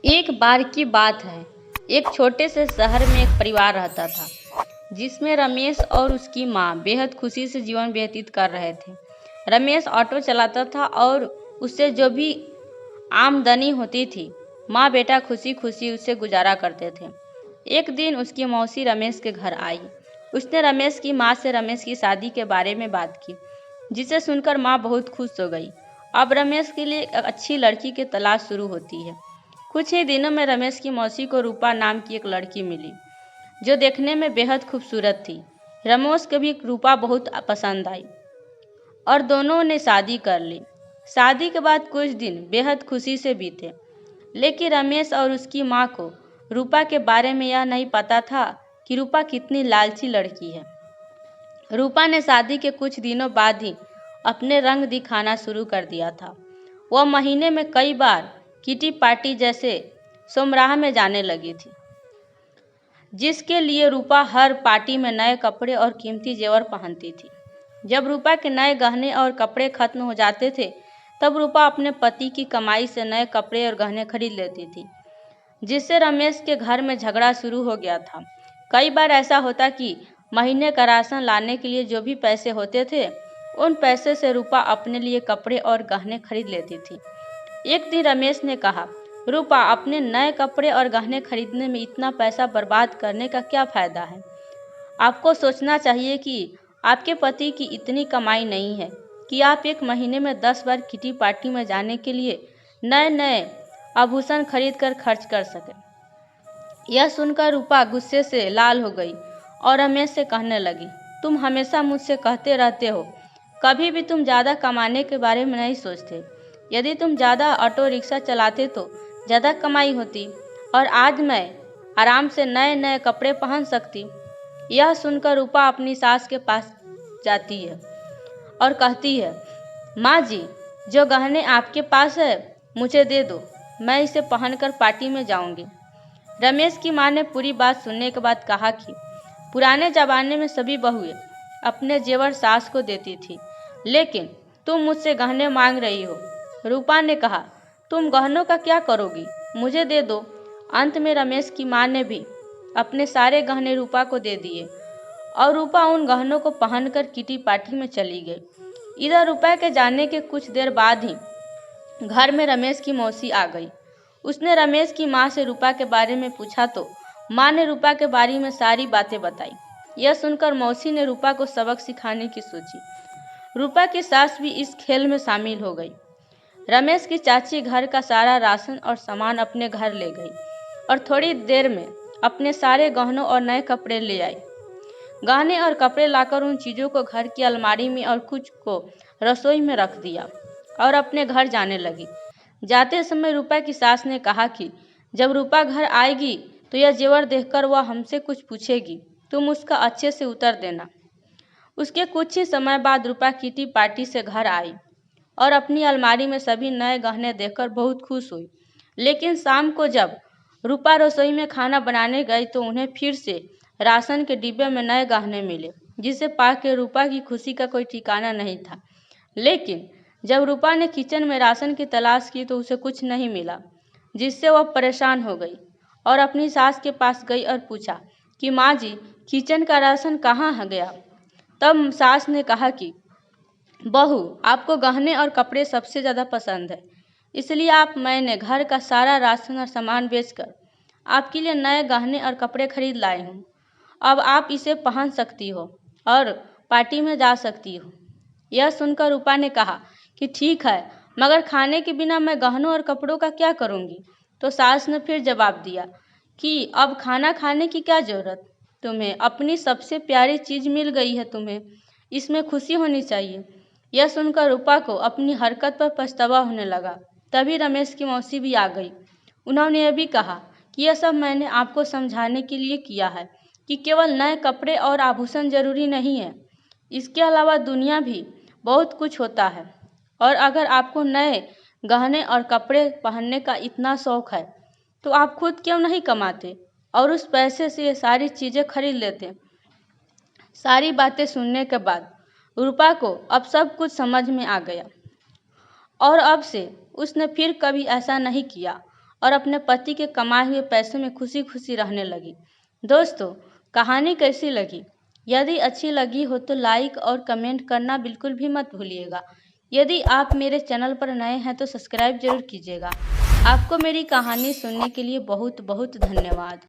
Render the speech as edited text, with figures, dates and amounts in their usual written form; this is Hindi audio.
एक बार की बात है। एक छोटे से शहर में एक परिवार रहता था जिसमें रमेश और उसकी माँ बेहद खुशी से जीवन व्यतीत कर रहे थे। रमेश ऑटो चलाता था और उससे जो भी आमदनी होती थी माँ बेटा खुशी खुशी उससे गुजारा करते थे। एक दिन उसकी मौसी रमेश के घर आई। उसने रमेश की माँ से रमेश की शादी के बारे में बात की, जिसे सुनकर माँ बहुत खुश हो गई। अब रमेश के लिए एक अच्छी लड़की की तलाश शुरू होती है। कुछ ही दिनों में रमेश की मौसी को रूपा नाम की एक लड़की मिली जो देखने में बेहद खूबसूरत थी। रमेश को भी रूपा बहुत पसंद आई और दोनों ने शादी कर ली। शादी के बाद कुछ दिन बेहद खुशी से बीते, लेकिन रमेश और उसकी माँ को रूपा के बारे में यह नहीं पता था कि रूपा कितनी लालची लड़की है। रूपा ने शादी के कुछ दिनों बाद ही अपने रंग दिखाना शुरू कर दिया था। वह महीने में कई बार किटी पार्टी जैसे सोमराह में जाने लगी थी, जिसके लिए रूपा हर पार्टी में नए कपड़े और कीमती जेवर पहनती थी। जब रूपा के नए गहने और कपड़े खत्म हो जाते थे तब रूपा अपने पति की कमाई से नए कपड़े और गहने खरीद लेती थी, जिससे रमेश के घर में झगड़ा शुरू हो गया था। कई बार ऐसा होता कि महीने का राशन लाने के लिए जो भी पैसे होते थे उन पैसे से रूपा अपने लिए कपड़े और गहने खरीद लेती थी। एक दिन रमेश ने कहा, रूपा, अपने नए कपड़े और गहने खरीदने में इतना पैसा बर्बाद करने का क्या फायदा है। आपको सोचना चाहिए कि आपके पति की इतनी कमाई नहीं है कि आप एक महीने में 10 बार किटी पार्टी में जाने के लिए नए नए आभूषण खरीद कर खर्च कर सके। यह सुनकर रूपा गुस्से से लाल हो गई और रमेश से कहने लगी, तुम हमेशा मुझसे कहते रहते हो, कभी भी तुम ज़्यादा कमाने के बारे में नहीं सोचते। यदि तुम ज़्यादा ऑटो रिक्शा चलाते तो ज़्यादा कमाई होती और आज मैं आराम से नए नए कपड़े पहन सकती। यह सुनकर रूपा अपनी सास के पास जाती है और कहती है, माँ जी, जो गहने आपके पास है मुझे दे दो, मैं इसे पहनकर पार्टी में जाऊंगी। रमेश की माँ ने पूरी बात सुनने के बाद कहा कि पुराने जमाने में सभी बहुएं अपने जेवर सास को देती थी, लेकिन तुम मुझसे गहने मांग रही हो। रूपा ने कहा, तुम गहनों का क्या करोगी, मुझे दे दो। अंत में रमेश की माँ ने भी अपने सारे गहने रूपा को दे दिए और रूपा उन गहनों को पहनकर किटी पार्टी में चली गई। इधर रूपा के जाने के कुछ देर बाद ही घर में रमेश की मौसी आ गई। उसने रमेश की माँ से रूपा के बारे में पूछा तो माँ ने रूपा के बारे में सारी बातें बताई। यह सुनकर मौसी ने रूपा को सबक सिखाने की सोची। रूपा की सास भी इस खेल में शामिल हो गई। रमेश की चाची घर का सारा राशन और सामान अपने घर ले गई और थोड़ी देर में अपने सारे गहनों और नए कपड़े ले आई। गहने और कपड़े लाकर उन चीज़ों को घर की अलमारी में और कुछ को रसोई में रख दिया और अपने घर जाने लगी। जाते समय रूपा की सास ने कहा कि जब रूपा घर आएगी तो यह जेवर देखकर वह हमसे कुछ पूछेगी, तुम उसका अच्छे से उत्तर देना। उसके कुछ ही समय बाद रूपा किटी पार्टी से घर आई और अपनी अलमारी में सभी नए गहने देखकर बहुत खुश हुई। लेकिन शाम को जब रूपा रसोई में खाना बनाने गई तो उन्हें फिर से राशन के डिब्बे में नए गहने मिले, जिसे पाकर रूपा की खुशी का कोई ठिकाना नहीं था। लेकिन जब रूपा ने किचन में राशन की तलाश की तो उसे कुछ नहीं मिला, जिससे वह परेशान हो गई और अपनी सास के पास गई और पूछा कि माँ जी, किचन का राशन कहाँ गया। तब सास ने कहा कि बहू, आपको गहने और कपड़े सबसे ज़्यादा पसंद है, इसलिए मैंने घर का सारा राशन और सामान बेचकर आपके लिए नए गहने और कपड़े खरीद लाए हूँ। अब आप इसे पहन सकती हो और पार्टी में जा सकती हो। यह सुनकर रूपा ने कहा कि ठीक है, मगर खाने के बिना मैं गहनों और कपड़ों का क्या करूँगी। तो सास ने फिर जवाब दिया कि अब खाना खाने की क्या ज़रूरत, तुम्हें अपनी सबसे प्यारी चीज़ मिल गई है, तुम्हें इसमें खुशी होनी चाहिए। यह सुनकर रूपा को अपनी हरकत पर पछतावा होने लगा। तभी रमेश की मौसी भी आ गई। उन्होंने यह भी कहा कि यह सब मैंने आपको समझाने के लिए किया है कि केवल नए कपड़े और आभूषण जरूरी नहीं है, इसके अलावा दुनिया भी बहुत कुछ होता है। और अगर आपको नए गहने और कपड़े पहनने का इतना शौक है तो आप खुद क्यों नहीं कमाते और उस पैसे से ये सारी चीज़ें खरीद लेते। सारी बातें सुनने के बाद रूपा को अब सब कुछ समझ में आ गया और अब से उसने फिर कभी ऐसा नहीं किया और अपने पति के कमाए हुए पैसों में खुशी खुशी रहने लगी। दोस्तों, कहानी कैसी लगी? यदि अच्छी लगी हो तो लाइक और कमेंट करना बिल्कुल भी मत भूलिएगा। यदि आप मेरे चैनल पर नए हैं तो सब्सक्राइब जरूर कीजिएगा। आपको मेरी कहानी सुनने के लिए बहुत बहुत धन्यवाद।